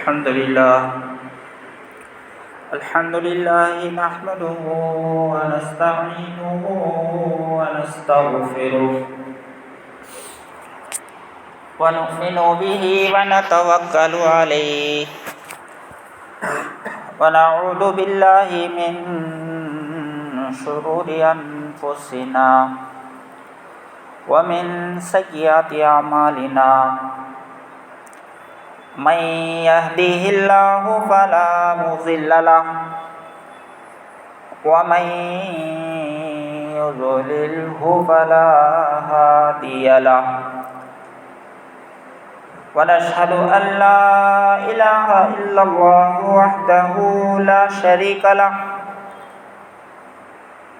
الحمد لله نحمده ونستعينه ونستغفره ونؤمن به ونتوكل عليه ونعوذ بالله من شرور أنفسنا ومن سيئات أعمالنا من يهده الله فلا مضل له ومن يضلله فلا هادي له ونشهد أن لا إله إلا الله وحده لا شريك له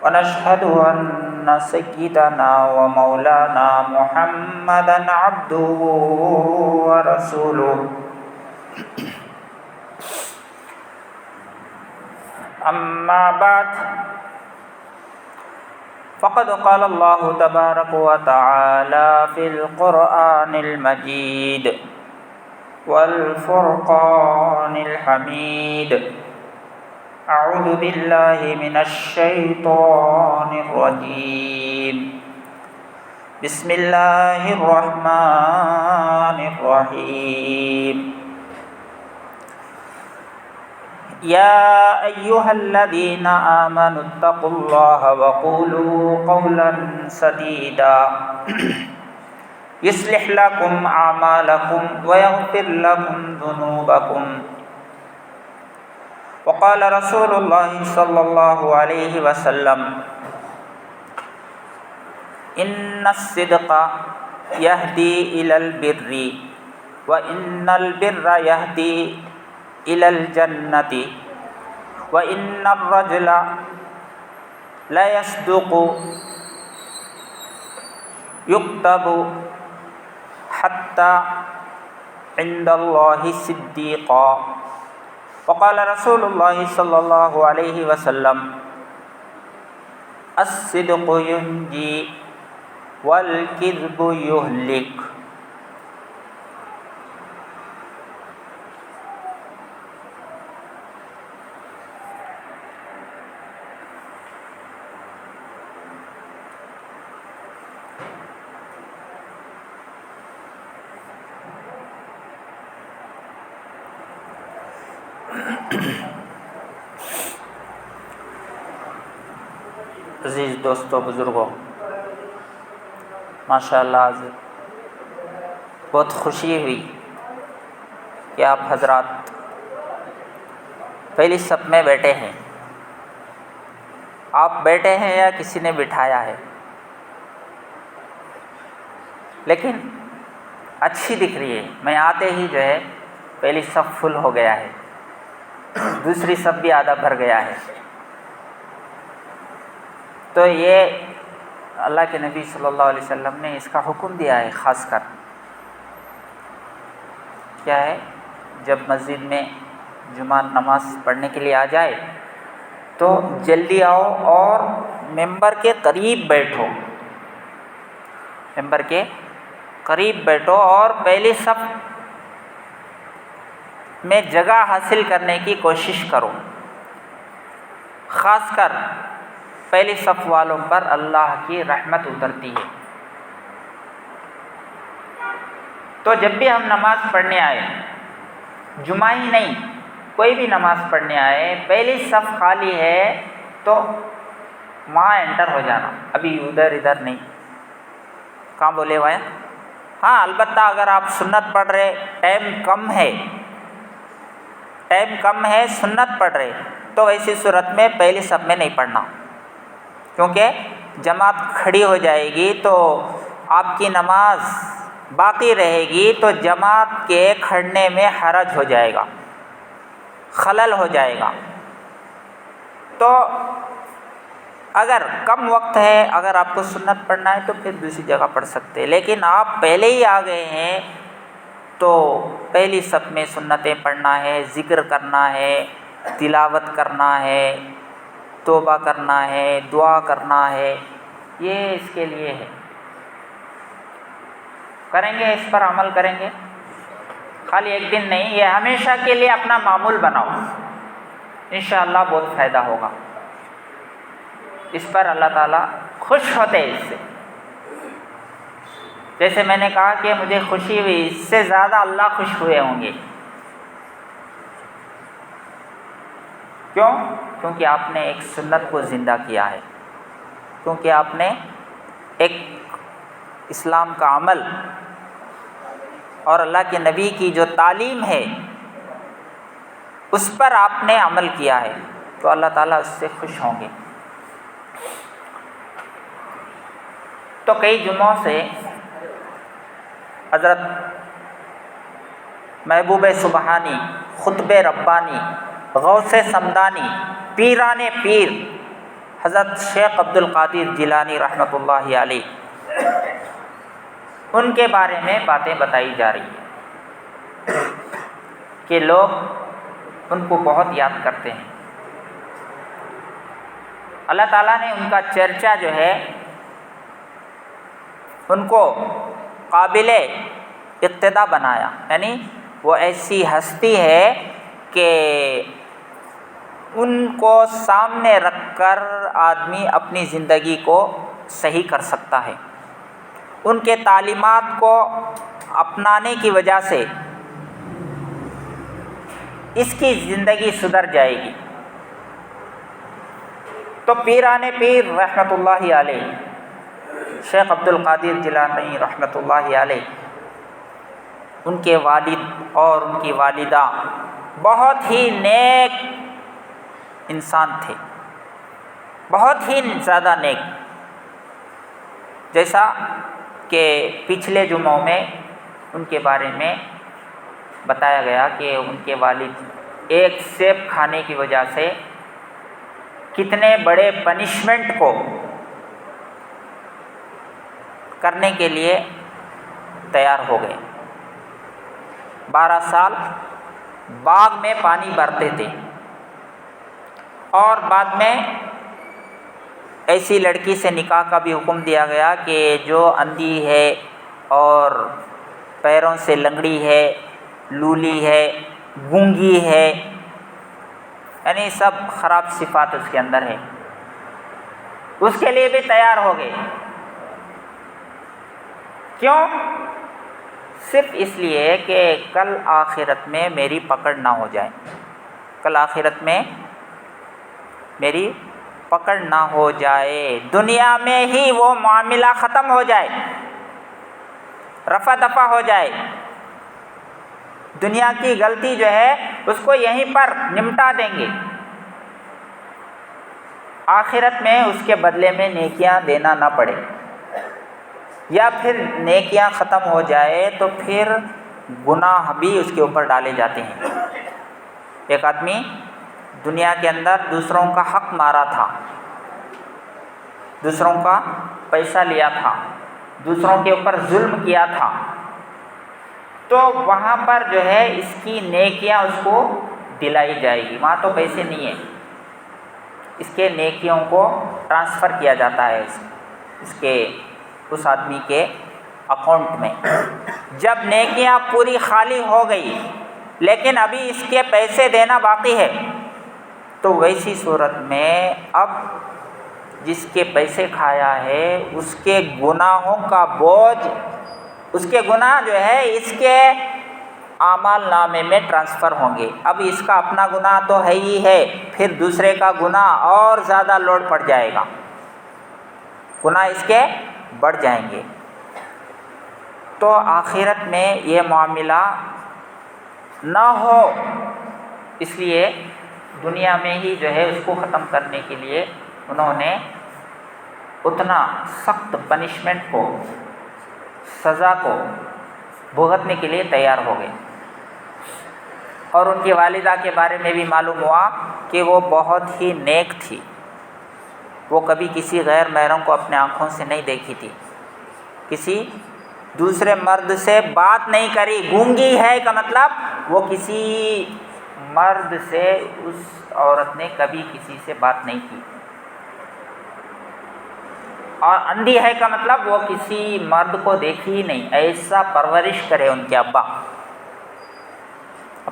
ونشهد أن سيدنا ومولانا محمدا عبده ورسوله أما بعد فقد قال الله تبارك وتعالى في القرآن المجيد والفرقان الحميد أعوذ بالله من الشيطان الرجيم بسم الله الرحمن الرحيم يا أيها الذين آمنوا اتقوا الله وقولوا قولا سديدا يصلح لكم أعمالكم ويغفر لكم ذنوبكم وقال رسول الله صلى الله عليه وسلم إن الصدق يهدي إلى البر وإن البر يهدي إلى الجنة وإن الرجل لا يصدق يكتب حتى عند الله صديقا وقال رسول الله صلى الله عليه وسلم الصدق ينجي والكذب يهلك عزیز دوستو بزرگوں، ماشاءاللہ بہت خوشی ہوئی کہ آپ حضرات پہلی صف میں بیٹھے ہیں۔ آپ بیٹھے ہیں یا کسی نے بٹھایا ہے، لیکن اچھی دکھ رہی ہے۔ میں آتے ہی جو ہے پہلی صف فل ہو گیا ہے، دوسری صف بھی آدھا بھر گیا ہے۔ تو یہ اللہ کے نبی صلی اللہ علیہ وسلم نے اس کا حکم دیا ہے۔ خاص کر کیا ہے، جب مسجد میں جمعہ نماز پڑھنے کے لیے آ جائے تو جلدی آؤ اور ممبر کے قریب بیٹھو، ممبر کے قریب بیٹھو اور پہلی صف میں جگہ حاصل کرنے کی کوشش کرو۔ خاص کر پہلی صف والوں پر اللہ کی رحمت اترتی ہے۔ تو جب بھی ہم نماز پڑھنے آئے، جمعہ ہی نہیں کوئی بھی نماز پڑھنے آئے، پہلی صف خالی ہے تو وہاں انٹر ہو جانا، ابھی ادھر ادھر نہیں۔ کہاں بولے ہوئے؟ ہاں البتہ اگر آپ سنت پڑھ رہے، ٹائم کم ہے سنت پڑھ رہے، تو ایسی صورت میں پہلی صف میں نہیں پڑھنا، کیونکہ جماعت کھڑی ہو جائے گی تو آپ کی نماز باقی رہے گی، تو جماعت کے کھڑنے میں حرج ہو جائے گا، خلل ہو جائے گا۔ تو اگر کم وقت ہے، اگر آپ کو سنت پڑھنا ہے تو پھر دوسری جگہ پڑھ سکتے ہیں، لیکن آپ پہلے ہی آ گئے ہیں تو پہلی صف میں سنتیں پڑھنا ہے، ذکر کرنا ہے، تلاوت کرنا ہے، توبہ کرنا ہے، دعا کرنا ہے، یہ اس کے لیے ہے۔ کریں گے، اس پر عمل کریں گے۔ خالی ایک دن نہیں، یہ ہمیشہ کے لیے اپنا معمول بناؤ، انشاءاللہ بہت فائدہ ہوگا۔ اس پر اللہ تعالیٰ خوش ہوتے ہیں اس سے۔ جیسے میں نے کہا کہ مجھے خوشی ہوئی، اس سے زیادہ اللہ خوش ہوئے ہوں گے۔ کیوں؟ کیونکہ آپ نے ایک سنت کو زندہ کیا ہے، کیونکہ آپ نے ایک اسلام کا عمل اور اللہ کے نبی کی جو تعلیم ہے اس پر آپ نے عمل کیا ہے، تو اللہ تعالیٰ اس سے خوش ہوں گے۔ تو کئی جمعوں سے حضرت محبوب سبحانی، خطب ربانی، غوث سمدانی، پیران پیر حضرت شیخ عبد القادر جیلانی رحمۃ اللہ علیہ، ان کے بارے میں باتیں بتائی جا رہی ہیں کہ لوگ ان کو بہت یاد کرتے ہیں۔ اللہ تعالیٰ نے ان کا چرچا جو ہے ان کو قابل اقتدا بنایا، یعنی وہ ایسی ہستی ہے کہ ان کو سامنے رکھ کر آدمی اپنی زندگی کو صحیح کر سکتا ہے۔ ان کے تعلیمات کو اپنانے کی وجہ سے اس کی زندگی سدھر جائے گی۔ تو پیران پیر رحمۃ اللہ علیہ، شیخ عبد القادر جیلانی رحمۃ اللہ علیہ، ان کے والد اور ان کی والدہ بہت ہی نیک انسان تھے، بہت ہی زیادہ نیک۔ جیسا کہ پچھلے جمعوں میں ان کے بارے میں بتایا گیا کہ ان کے والد ایک سیب کھانے کی وجہ سے کتنے بڑے پنشمنٹ کو کرنے کے لیے تیار ہو گئے۔ 12 سال باغ میں پانی بھرتے تھے، اور بعد میں ایسی لڑکی سے نکاح کا بھی حکم دیا گیا کہ جو اندھی ہے اور پیروں سے لنگڑی ہے، لولی ہے، گونگی ہے، یعنی سب خراب صفات اس کے اندر ہے، اس کے لیے بھی تیار ہو گئے۔ کیوں؟ صرف اس لیے کہ کل آخرت میں میری پکڑ نہ ہو جائے، کل آخرت میں میری پکڑ نہ ہو جائے، دنیا میں ہی وہ معاملہ ختم ہو جائے، رفع دفع ہو جائے، دنیا کی غلطی جو ہے اس کو یہیں پر نمٹا دیں گے، آخرت میں اس کے بدلے میں نیکیاں دینا نہ پڑے، یا پھر نیکیاں ختم ہو جائے تو پھر گناہ بھی اس کے اوپر ڈالے جاتے ہیں۔ ایک آدمی دنیا کے اندر دوسروں کا حق مارا تھا، دوسروں کا پیسہ لیا تھا، دوسروں کے اوپر ظلم کیا تھا، تو وہاں پر جو ہے اس کی نیکیاں اس کو دلائی جائے گی۔ وہاں تو پیسے نہیں ہیں، اس کے نیکیوں کو ٹرانسفر کیا جاتا ہے اس آدمی کے اکاؤنٹ میں۔ جب نیکیاں پوری خالی ہو گئی لیکن ابھی اس کے پیسے دینا باقی ہے، تو ویسی صورت میں اب جس کے پیسے کھایا ہے اس کے گناہوں کا بوجھ، اس کے گناہ جو ہے اس کے اعمال نامے میں ٹرانسفر ہوں گے۔ اب اس کا اپنا گناہ تو ہے ہی ہے، پھر دوسرے کا گناہ اور زیادہ لوڈ پڑ جائے گا، گناہ اس کے بڑھ جائیں گے۔ تو آخرت میں یہ معاملہ نہ ہو، اس لیے دنیا میں ہی جو ہے اس کو ختم کرنے کے لیے انہوں نے اتنا سخت پنشمنٹ کو، سزا کو بھگتنے کے لیے تیار ہو گئے۔ اور ان کی والدہ کے بارے میں بھی معلوم ہوا کہ وہ بہت ہی نیک تھی، وہ کبھی کسی غیر محرم کو اپنے آنکھوں سے نہیں دیکھی تھی، کسی دوسرے مرد سے بات نہیں کری۔ گونگی ہے کا مطلب وہ کسی مرد سے، اس عورت نے کبھی کسی سے بات نہیں کی، اور اندھی ہے کا مطلب وہ کسی مرد کو دیکھی ہی نہیں، ایسا پرورش کرے ان کے ابا۔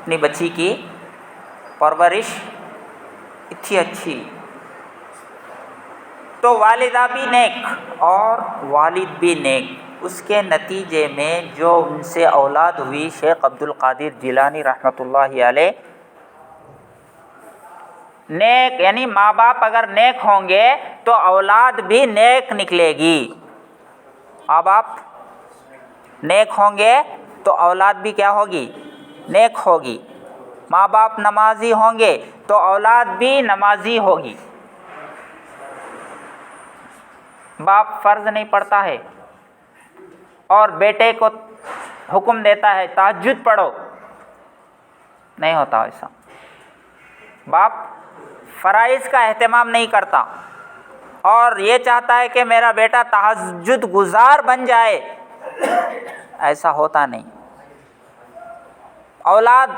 اپنی بچی کی پرورش اتنی اچھی، تو والدہ بھی نیک اور والد بھی نیک، اس کے نتیجے میں جو ان سے اولاد ہوئی شیخ عبد القادر جیلانی رحمۃ اللہ علیہ، نیک یعنی ماں باپ اگر نیک ہوں گے تو اولاد بھی نیک نکلے گی، ماں باپ نیک ہوں گے تو اولاد بھی کیا ہوگی؟ نیک ہوگی، ماں باپ نمازی ہوں گے تو اولاد بھی نمازی ہوگی۔ باپ فرض نہیں پڑھتا ہے اور بیٹے کو حکم دیتا ہے تہجد پڑھو، نہیں ہوتا ایسا۔ باپ فرائض کا اہتمام نہیں کرتا اور یہ چاہتا ہے کہ میرا بیٹا تہجد گزار بن جائے، ایسا ہوتا نہیں۔ اولاد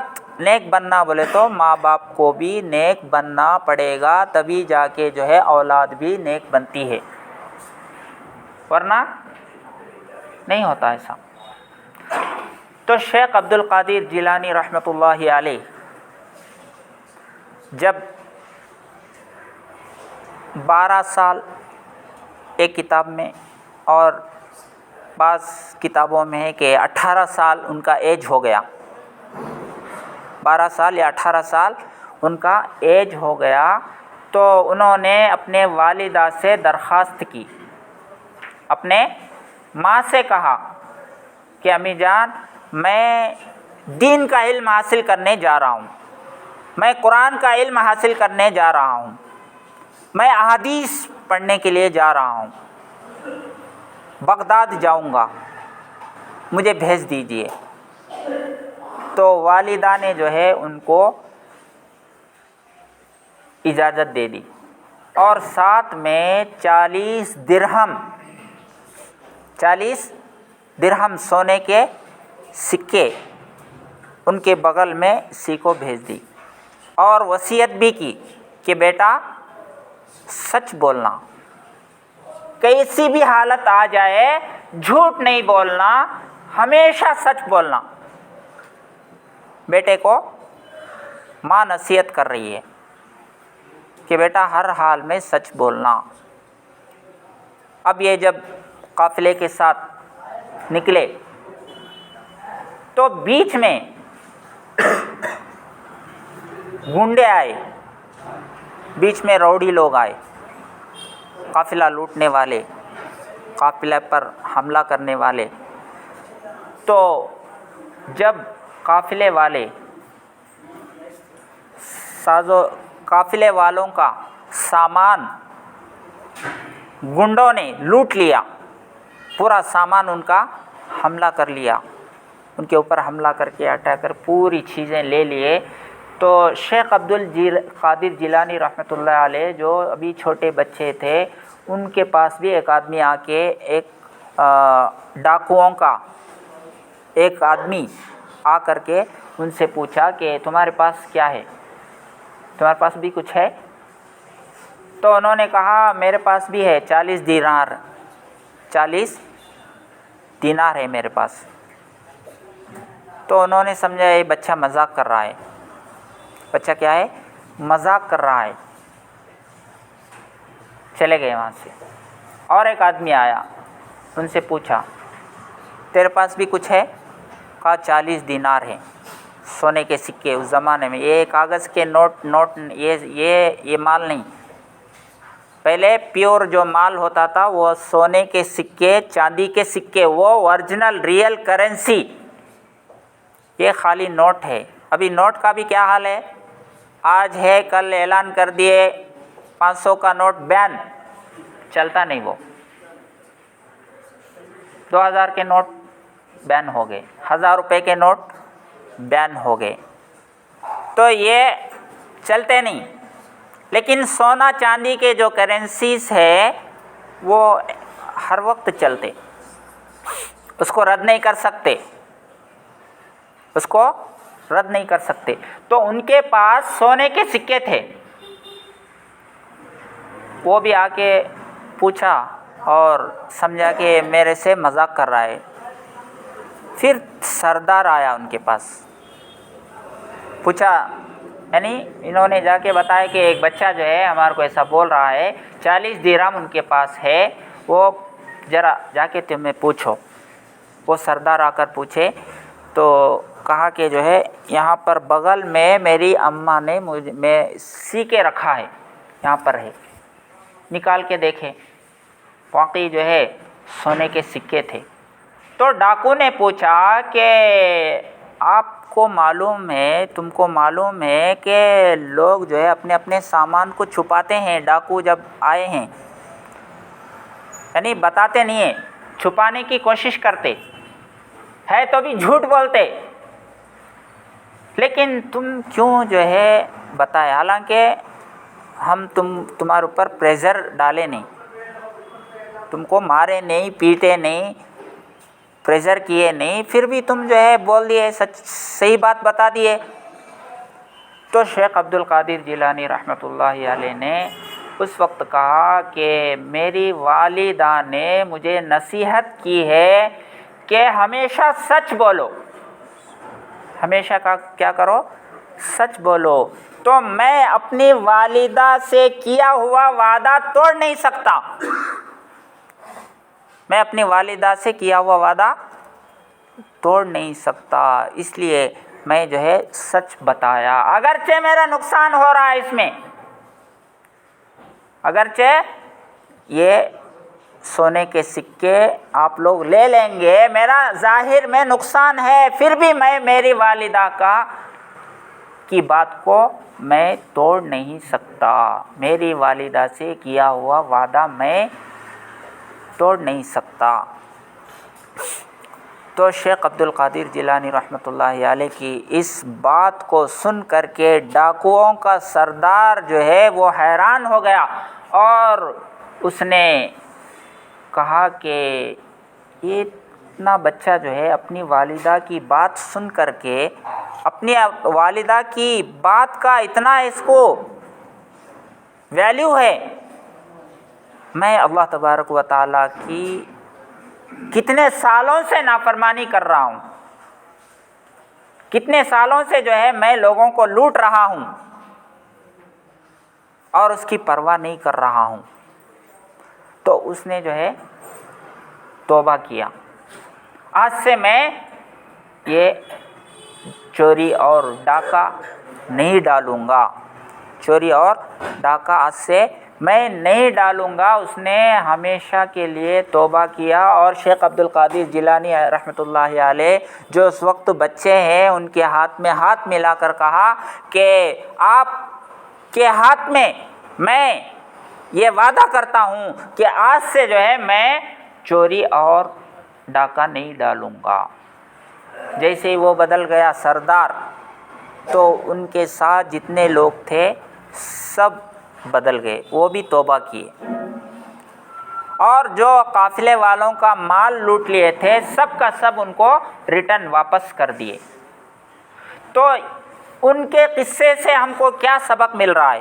نیک بننا بولے تو ماں باپ کو بھی نیک بننا پڑے گا، تبھی جا کے جو ہے اولاد بھی نیک بنتی ہے، ورنہ نہیں ہوتا ایسا۔ تو شیخ عبد القادر جیلانی رحمۃ اللہ علیہ جب 12 سال ایک کتاب میں اور بعض کتابوں میں ہے کہ 18 سال ان کا ایج ہو گیا، 12 سال یا 18 سال ان کا ایج ہو گیا، تو انہوں نے اپنے والدہ سے درخواست کی، اپنے ماں سے کہا کہ امی جان میں دین کا علم حاصل کرنے جا رہا ہوں، میں قرآن کا علم حاصل کرنے جا رہا ہوں، میں احادیث پڑھنے کے لیے جا رہا ہوں، بغداد جاؤں گا، مجھے بھیج دیجئے۔ تو والدہ نے جو ہے ان کو اجازت دے دی اور ساتھ میں 40 درہم سونے کے سکے ان کے بغل میں اسی کو بھیج دی، اور وصیت بھی کی کہ بیٹا سچ بولنا، کیسی بھی حالت آ جائے جھوٹ نہیں بولنا، ہمیشہ سچ بولنا۔ بیٹے کو ماں نصیحت کر رہی ہے کہ بیٹا ہر حال میں سچ بولنا۔ اب یہ جب قافلے کے ساتھ نکلے تو بیچ میں گنڈے آئے، بیچ میں روڑی لوگ آئے، قافلہ لوٹنے والے، قافلے پر حملہ کرنے والے۔ تو جب قافلے والوں کا سامان گنڈوں نے لوٹ لیا، پورا سامان ان کا حملہ کر لیا، ان کے اوپر حملہ کر کے اٹیک کر پوری چیزیں لے لیے، تو شیخ عبد القادر جیلانی رحمۃ اللہ علیہ جو ابھی چھوٹے بچے تھے، ان کے پاس بھی ایک آدمی آ کے، ایک ڈاکوؤں کا ایک آدمی آ کر کے ان سے پوچھا کہ تمہارے پاس کیا ہے، تمہارے پاس بھی کچھ ہے؟ تو انہوں نے کہا میرے پاس بھی ہے 40 دینار ہے میرے پاس۔ تو انہوں نے سمجھا یہ بچہ مذاق کر رہا ہے، بچہ کیا ہے؟ مذاق کر رہا ہے، چلے گئے وہاں سے۔ اور ایک آدمی آیا، ان سے پوچھا تیرے پاس بھی کچھ ہے؟ کہا 40 دینار ہے، سونے کے سکے۔ اس زمانے میں یہ کاغذ کے نوٹ یہ مال نہیں، پہلے پیور جو مال ہوتا تھا وہ سونے کے سکے، چاندی کے سکے، وہ اوریجنل ریئل کرنسی۔ یہ خالی نوٹ ہے۔ ابھی نوٹ کا بھی کیا حال ہے؟ آج ہے کل اعلان کر دیے 500 کا نوٹ بین، چلتا نہیں وہ۔ 2000 کے نوٹ بین ہو گئے، 1000 روپے کے نوٹ بین ہو گئے، تو یہ چلتے نہیں۔ لیکن سونا چاندی کے جو کرنسیز ہے وہ ہر وقت چلتے، اس کو رد نہیں کر سکتے، اس کو رد نہیں کر سکتے۔ تو ان کے پاس سونے کے سکے تھے، وہ بھی آ کے پوچھا اور سمجھا کہ میرے سے مذاق کر رہا ہے۔ پھر سردار آیا ان کے پاس، پوچھا، یعنی انہوں نے جا کے بتایا کہ ایک بچہ جو ہے ہمارے کو ایسا بول رہا ہے، 40 درہم ان کے پاس ہے، وہ ذرا جا کے تمہیں پوچھو۔ وہ سردار آ کر پوچھے تو کہا کہ جو ہے یہاں پر بغل میں میری اماں نے میں سی کے رکھا ہے، یہاں پر ہے، نکال کے دیکھے، واقعی جو ہے سونے کے سکے تھے۔ تو ڈاکو نے پوچھا کہ آپ کو معلوم ہے، تم کو معلوم ہے کہ لوگ جو ہے اپنے اپنے سامان کو چھپاتے ہیں، ڈاکو جب آئے ہیں، یعنی بتاتے نہیں ہیں، چھپانے کی کوشش کرتے ہے تو بھی جھوٹ بولتے، لیکن تم کیوں جو ہے بتائے؟ حالانکہ ہم تمہارے اوپر پریشر ڈالے نہیں، تم کو مارے نہیں، پیٹے نہیں، پریشر کیے نہیں، پھر بھی تم جو ہے بول دیے، صحیح بات بتا دیے۔ تو شیخ عبد القادر جیلانی رحمۃ اللہ علیہ نے اس وقت کہا کہ میری والدہ نے مجھے نصیحت کی ہے کہ ہمیشہ سچ بولو، ہمیشہ کیا کرو؟ سچ بولو۔ تو میں اپنی والدہ سے کیا ہوا وعدہ توڑ نہیں سکتا، میں اپنی والدہ سے کیا ہوا وعدہ توڑ نہیں سکتا، اس لیے میں جو ہے سچ بتایا، اگرچہ میرا نقصان ہو رہا ہے اس میں، اگرچہ یہ سونے کے سکے آپ لوگ لے لیں گے، میرا ظاہر میں نقصان ہے، پھر بھی میں میری والدہ کی بات کو میں توڑ نہیں سکتا، میری والدہ سے کیا ہوا وعدہ میں توڑ نہیں سکتا۔ تو شیخ عبد القادر جیلانی رحمۃ اللہ علیہ کی اس بات کو سن کر کے ڈاکوؤں کا سردار جو ہے وہ حیران ہو گیا، اور اس نے کہا کہ یہ اتنا بچہ جو ہے اپنی والدہ کی بات سن کر کے، اپنی والدہ کی بات کا اتنا اس کو ویلیو ہے، میں اللہ تبارک و تعالیٰ کی کتنے سالوں سے نافرمانی کر رہا ہوں، کتنے سالوں سے جو ہے میں لوگوں کو لوٹ رہا ہوں اور اس کی پرواہ نہیں کر رہا ہوں۔ تو اس نے جو ہے توبہ کیا، آج سے میں یہ چوری اور ڈاکہ نہیں ڈالوں گا، چوری اور ڈاکہ آج سے میں نہیں ڈالوں گا۔ اس نے ہمیشہ کے لیے توبہ کیا، اور شیخ عبد القادر جیلانی رحمۃ اللہ علیہ جو اس وقت بچے ہیں ان کے ہاتھ میں ہاتھ ملا کر کہا کہ آپ کے ہاتھ میں یہ وعدہ کرتا ہوں کہ آج سے جو ہے میں چوری اور ڈاکہ نہیں ڈالوں گا۔ جیسے ہی وہ بدل گیا سردار، تو ان کے ساتھ جتنے لوگ تھے سب بدل گئے، وہ بھی توبہ کیے، اور جو قافلے والوں کا مال لوٹ لیے تھے سب کا سب ان کو ریٹرن واپس کر دیے۔ تو ان کے قصے سے ہم کو کیا سبق مل رہا ہے؟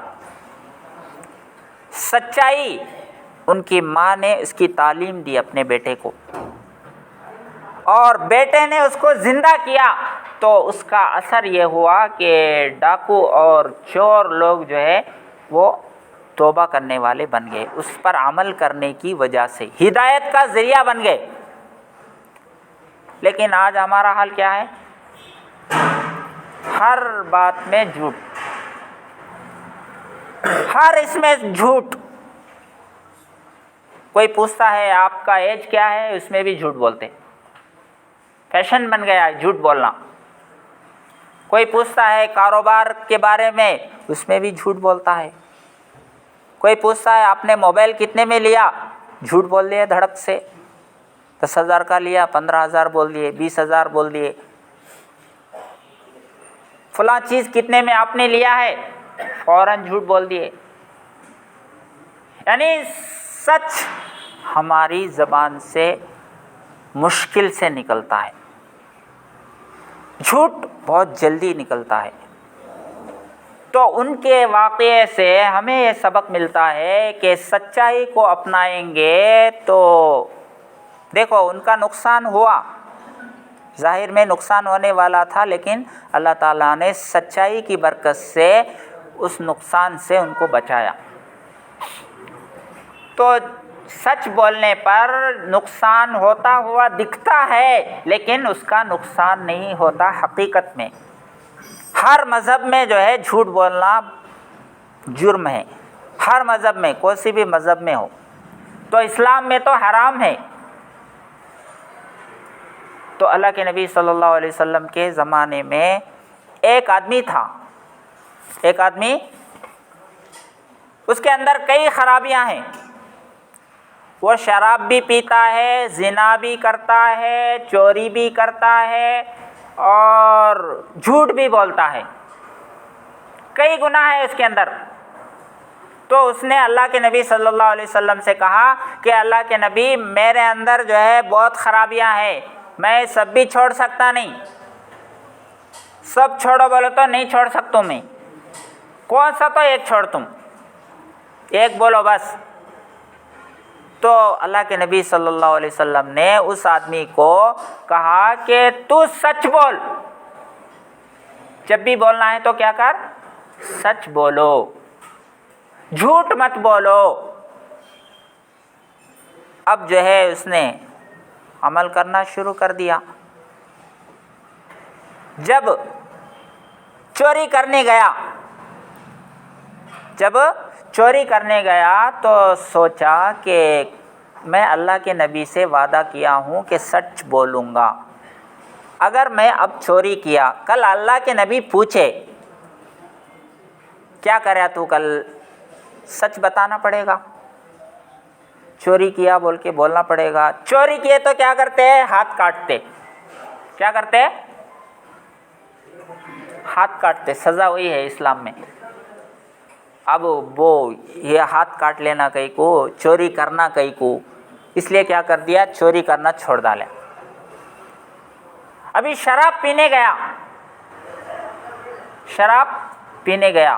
سچائی، ان کی ماں نے اس کی تعلیم دی اپنے بیٹے کو، اور بیٹے نے اس کو زندہ کیا، تو اس کا اثر یہ ہوا کہ ڈاکو اور چور لوگ جو ہے وہ توبہ کرنے والے بن گئے، اس پر عمل کرنے کی وجہ سے ہدایت کا ذریعہ بن گئے۔ لیکن آج ہمارا حال کیا ہے؟ ہر بات میں جھوٹ، ہر اس میں جھوٹ۔ کوئی پوچھتا ہے آپ کا ایج کیا ہے، اس میں بھی جھوٹ بولتے، فیشن بن گیا ہے جھوٹ بولنا۔ کوئی پوچھتا ہے کاروبار کے بارے میں، اس میں بھی جھوٹ بولتا ہے۔ کوئی پوچھتا ہے آپ نے موبائل کتنے میں لیا، جھوٹ بول دیے دھڑک سے، 10,000 کا لیا، 15,000 بول دیے، 20,000 بول دیے۔ فلاں چیز کتنے میں آپ نے لیا ہے، فوراً جھوٹ بول دیے۔ یعنی سچ ہماری زبان سے مشکل سے نکلتا ہے، جھوٹ بہت جلدی نکلتا ہے۔ تو ان کے واقعے سے ہمیں یہ سبق ملتا ہے کہ سچائی کو اپنائیں گے تو دیکھو ان کا نقصان ہوا، ظاہر میں نقصان ہونے والا تھا، لیکن اللہ تعالیٰ نے سچائی کی برکت سے اس نقصان سے ان کو بچایا۔ تو سچ بولنے پر نقصان ہوتا ہوا دکھتا ہے، لیکن اس کا نقصان نہیں ہوتا حقیقت میں۔ ہر مذہب میں جو ہے جھوٹ بولنا جرم ہے، ہر مذہب میں، کوئی سی بھی مذہب میں ہو۔ تو اسلام میں تو حرام ہے۔ تو اللہ کے نبی صلی اللہ علیہ وسلم کے زمانے میں ایک آدمی تھا، ایک آدمی، اس کے اندر کئی خرابیاں ہیں۔ وہ شراب بھی پیتا ہے، زنا بھی کرتا ہے، چوری بھی کرتا ہے اور جھوٹ بھی بولتا ہے، کئی گناہ ہے اس کے اندر۔ تو اس نے اللہ کے نبی صلی اللہ علیہ وسلم سے کہا کہ اللہ کے نبی، میرے اندر جو ہے بہت خرابیاں ہیں، میں سب بھی چھوڑ سکتا نہیں۔ سب چھوڑو بولو تو نہیں چھوڑ سکتا میں، کون سا؟ تو ایک چھوڑ، تم ایک بولو بس۔ تو اللہ کے نبی صلی اللہ علیہ وسلم نے اس آدمی کو کہا کہ تو سچ بول، جب بھی بولنا ہے تو کیا کر؟ سچ بولو، جھوٹ مت بولو۔ اب جو ہے اس نے عمل کرنا شروع کر دیا۔ جب چوری کرنے گیا تو سوچا کہ میں اللہ کے نبی سے وعدہ کیا ہوں کہ سچ بولوں گا، اگر میں اب چوری کیا، کل اللہ کے نبی پوچھے کیا کریا تو، کل سچ بتانا پڑے گا، چوری کیا بول کے بولنا پڑے گا۔ چوری کیے تو کیا کرتے ہیں؟ ہاتھ کاٹتے۔ کیا کرتے؟ ہاتھ کاٹتے۔ سزا وہی ہے اسلام میں۔ اب وہ یہ ہاتھ کاٹ لینا کئی کو، چوری کرنا کئی کو، اس لیے کیا کر دیا؟ چوری کرنا چھوڑ ڈالا۔ ابھی شراب پینے گیا،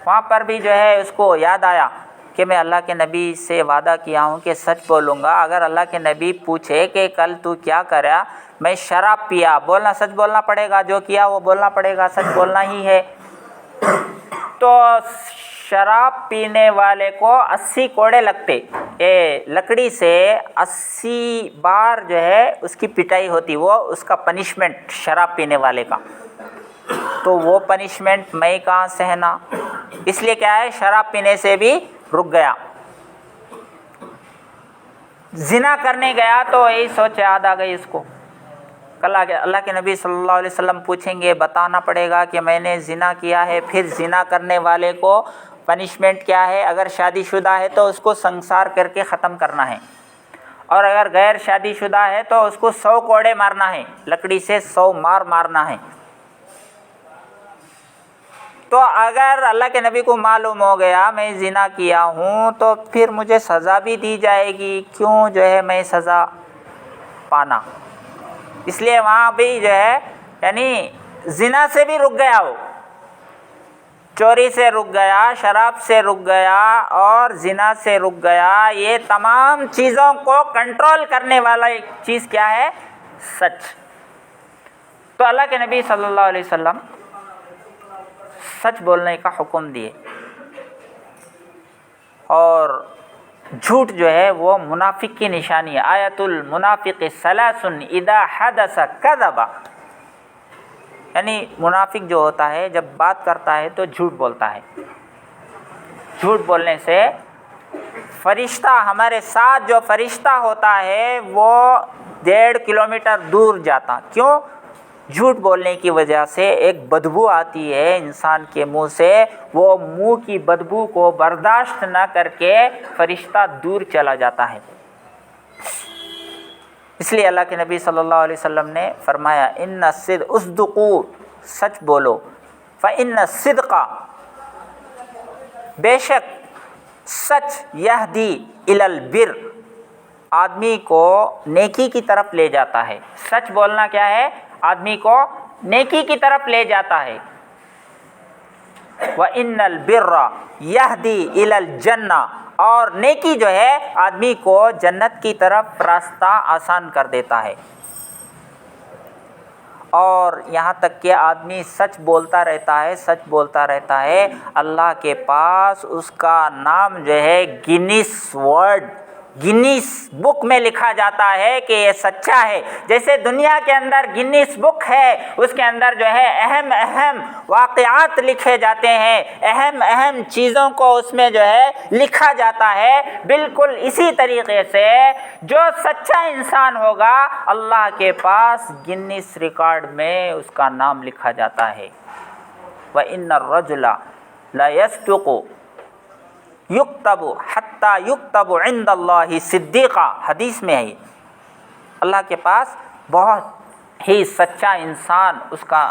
وہاں پر بھی جو ہے اس کو یاد آیا کہ میں اللہ کے نبی سے وعدہ کیا ہوں کہ سچ بولوں گا، اگر اللہ کے نبی پوچھے کہ کل تو کیا کرا، میں شراب پیا، بولنا سچ بولنا پڑے گا، جو کیا وہ بولنا پڑے گا، سچ بولنا ہی ہے۔ تو شراب پینے والے کو 80 کوڑے لگتے، لکڑی سے 80 بار جو ہے اس کی پٹائی ہوتی، وہ اس کا پنشمنٹ شراب پینے والے کا۔ تو وہ پنشمنٹ میں کہاں سہنا، اس لیے کیا ہے، شراب پینے سے بھی رک گیا۔ زنا کرنے گیا تو یہی سوچ یاد آ گئی اس کو، اللہ کے نبی صلی اللہ علیہ وسلم پوچھیں گے، بتانا پڑے گا کہ میں نے زنا کیا ہے، پھر زنا کرنے والے کو پنشمنٹ کیا ہے، اگر شادی شدہ ہے تو اس کو سنسار کر کے ختم کرنا ہے، اور اگر غیر شادی شدہ ہے تو اس کو 100 کوڑے مارنا ہے، لکڑی سے 100 مارنا ہے۔ تو اگر اللہ کے نبی کو معلوم ہو گیا میں زنا کیا ہوں تو پھر مجھے سزا بھی دی جائے گی، کیوں جو ہے میں سزا پانا، اس لیے وہاں بھی جو ہے یعنی زنا سے بھی رک گیا، وہ چوری سے رک گیا، شراب سے رک گیا اور زنا سے رک گیا۔ یہ تمام چیزوں کو کنٹرول کرنے والا ایک چیز کیا ہے؟ سچ۔ تو اللہ کے نبی صلی اللہ علیہ وسلم سچ بولنے کا حکم دیے، اور جھوٹ جو ہے وہ منافق کی نشانی ہے۔ آیت المنافق ثلاث اذا حدث کذب، یعنی منافق جو ہوتا ہے جب بات کرتا ہے تو جھوٹ بولتا ہے۔ جھوٹ بولنے سے فرشتہ، ہمارے ساتھ جو فرشتہ ہوتا ہے وہ 1.5 کلومیٹر دور جاتا، کیوں؟ جھوٹ بولنے کی وجہ سے ایک بدبو آتی ہے انسان کے منہ سے، وہ منہ کی بدبو کو برداشت نہ کر کے فرشتہ دور چلا جاتا ہے۔ اس لیے اللہ کے نبی صلی اللہ علیہ وسلم نے فرمایا ان الصدق، اصدقوا، سچ بولو، فإن الصدق، بے شک سچ، یہدی الی البر، آدمی کو نیکی کی طرف لے جاتا ہے۔ سچ بولنا کیا ہے؟ آدمی کو نیکی کی طرف لے جاتا ہے۔ وَإِنَّ الْبِرَّ يَهْدِي إِلَى الْجَنَّةِ، اور نیکی جو ہے آدمی کو جنت کی طرف راستہ آسان کر دیتا ہے۔ اور یہاں تک کہ آدمی سچ بولتا رہتا ہے، اللہ کے پاس اس کا نام جو ہے گنیس بک میں لکھا جاتا ہے کہ یہ سچا ہے۔ جیسے دنیا کے اندر گنیس بک ہے، اس کے اندر جو ہے اہم واقعات لکھے جاتے ہیں، اہم چیزوں کو اس میں جو ہے لکھا جاتا ہے، بالکل اسی طریقے سے جو سچا انسان ہوگا اللہ کے پاس گنیس ریکارڈ میں اس کا نام لکھا جاتا ہے۔ وَإِنَّ الرَّجُلَ لَيَصْدُقُ یکتب حتی یکتب عند اللہ صدیقا، حدیث میں ہے اللہ کے پاس بہت ہی سچا انسان، اس کا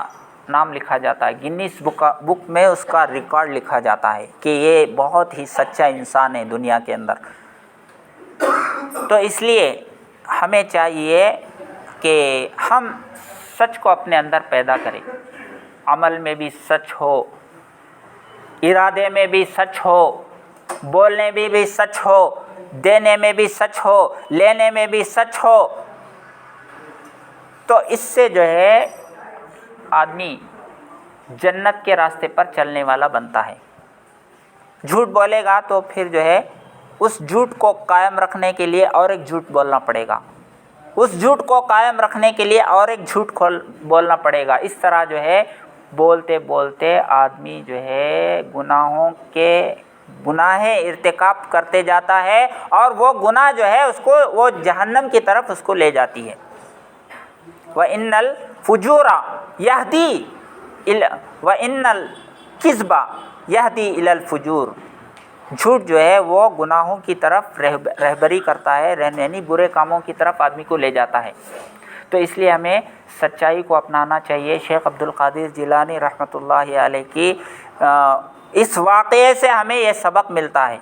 نام لکھا جاتا ہے، گنیس بک میں اس کا ریکارڈ لکھا جاتا ہے کہ یہ بہت ہی سچا انسان ہے دنیا کے اندر۔ تو اس لیے ہمیں چاہیے کہ ہم سچ کو اپنے اندر پیدا کریں، عمل میں بھی سچ ہو، ارادے میں بھی سچ ہو، بولنے میں بھی سچ ہو، دینے میں بھی سچ ہو، لینے میں بھی سچ ہو۔ تو اس سے جو ہے آدمی جنت کے راستے پر چلنے والا بنتا ہے۔ جھوٹ بولے گا تو پھر جو ہے اس جھوٹ کو قائم رکھنے کے لیے اور ایک جھوٹ بولنا پڑے گا، اس جھوٹ کو قائم رکھنے کے لیے اور ایک جھوٹ بولنا پڑے گا۔ اس طرح جو ہے بولتے بولتے آدمی جو ہے گناہ ارتکاب کرتے جاتا ہے، اور وہ گناہ جو ہے اس کو وہ جہنم کی طرف اس کو لے جاتی ہے۔ وَإِنَّ الْفُجُورَ يَهْدِي وَإِنَّ الْكِذْبَ يَهْدِي إِلَى الْفُجُورِ، جھوٹ جو ہے وہ گناہوں کی طرف رہبری کرتا ہے، یعنی برے کاموں کی طرف آدمی کو لے جاتا ہے۔ تو اس لیے ہمیں سچائی کو اپنانا چاہیے۔ شیخ عبد القادر جیلانی رحمۃ اللہ علیہ کی اس واقعے سے ہمیں یہ سبق ملتا ہے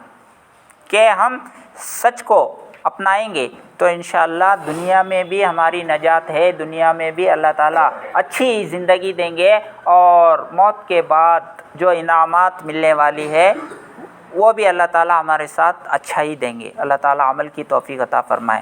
کہ ہم سچ کو اپنائیں گے تو انشاءاللہ دنیا میں بھی ہماری نجات ہے، دنیا میں بھی اللہ تعالیٰ اچھی زندگی دیں گے، اور موت کے بعد جو انعامات ملنے والی ہے وہ بھی اللہ تعالیٰ ہمارے ساتھ اچھا ہی دیں گے۔ اللہ تعالیٰ عمل کی توفیق عطا فرمائے۔